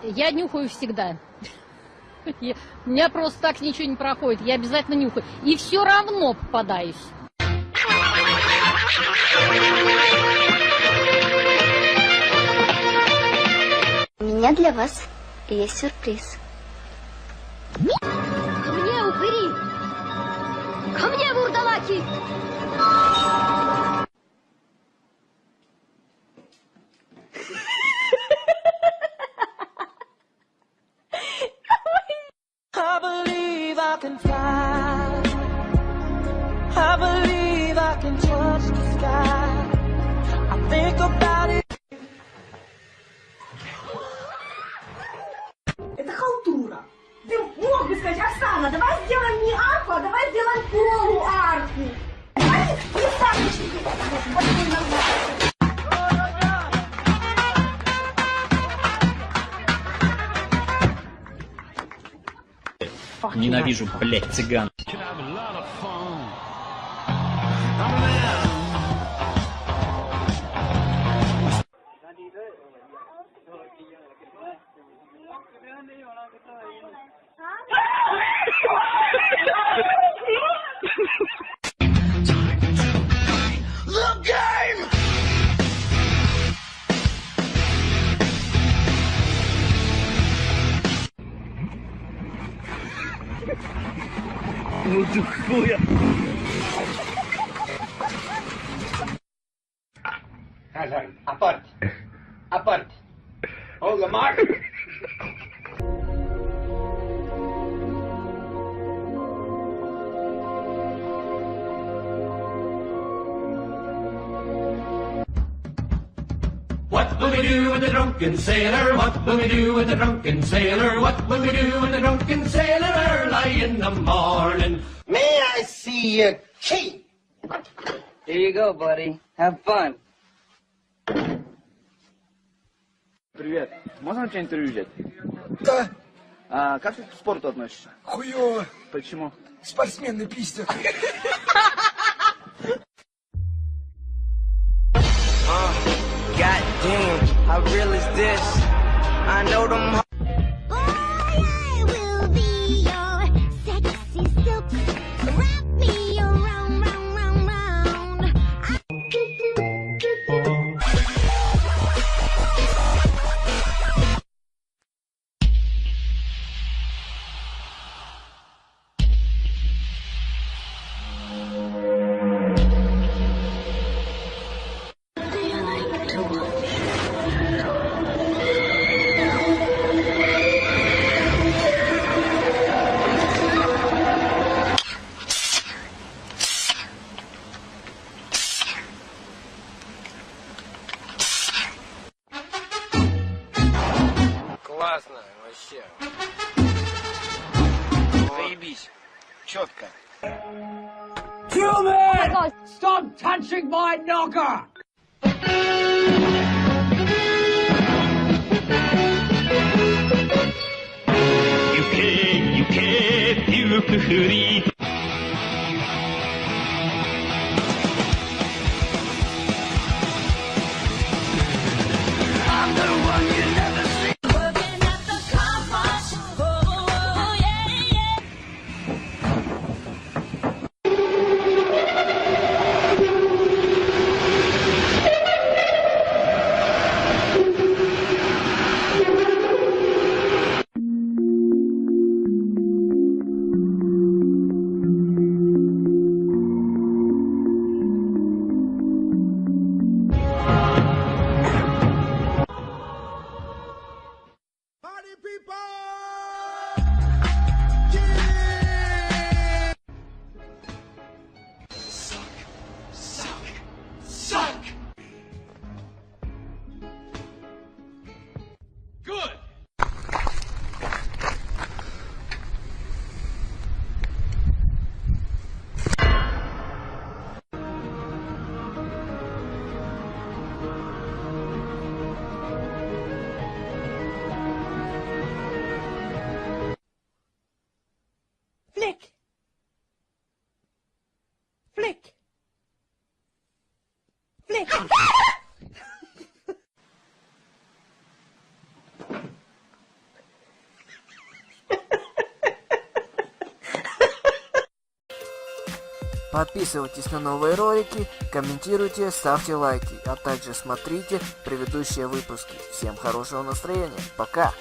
Я нюхаю всегда. У меня просто так ничего не проходит. Я обязательно нюхаю. И все равно попадаюсь. У меня для вас есть сюрприз. Ко мне, упыри! Ко мне, вурдалаки! I believe I can fly. I believe I can touch the sky. I think about it. Это халтура. Ты мог бы сказать, Оксана, давай сделаем не арку, а давай сделаем полуарку. Давай не Ненавижу, блядь, цыган. Ну ты хуя! Apart. Apart. Hold the mark. What will we do with the drunken sailor? What will we do with the drunken sailor? What will we do with the drunken sailor early in the morning? May I see your key? Here you go, buddy. Have fun. Привет. Можно у тебя интервью взять? Да. Как ты к спорту относишься? Хуёво. Почему? Спортсмены пиздят. God damn, how real is this? I know them. Boy, I will be your sexy silk. Wrap me around, round, round, round. Классно, вообще. Заебись. Четко. Human! Stop touching my knocker! You can't, beautifully. Подписывайтесь на новые ролики, комментируйте, ставьте лайки, а также смотрите предыдущие выпуски. Всем хорошего настроения. Пока!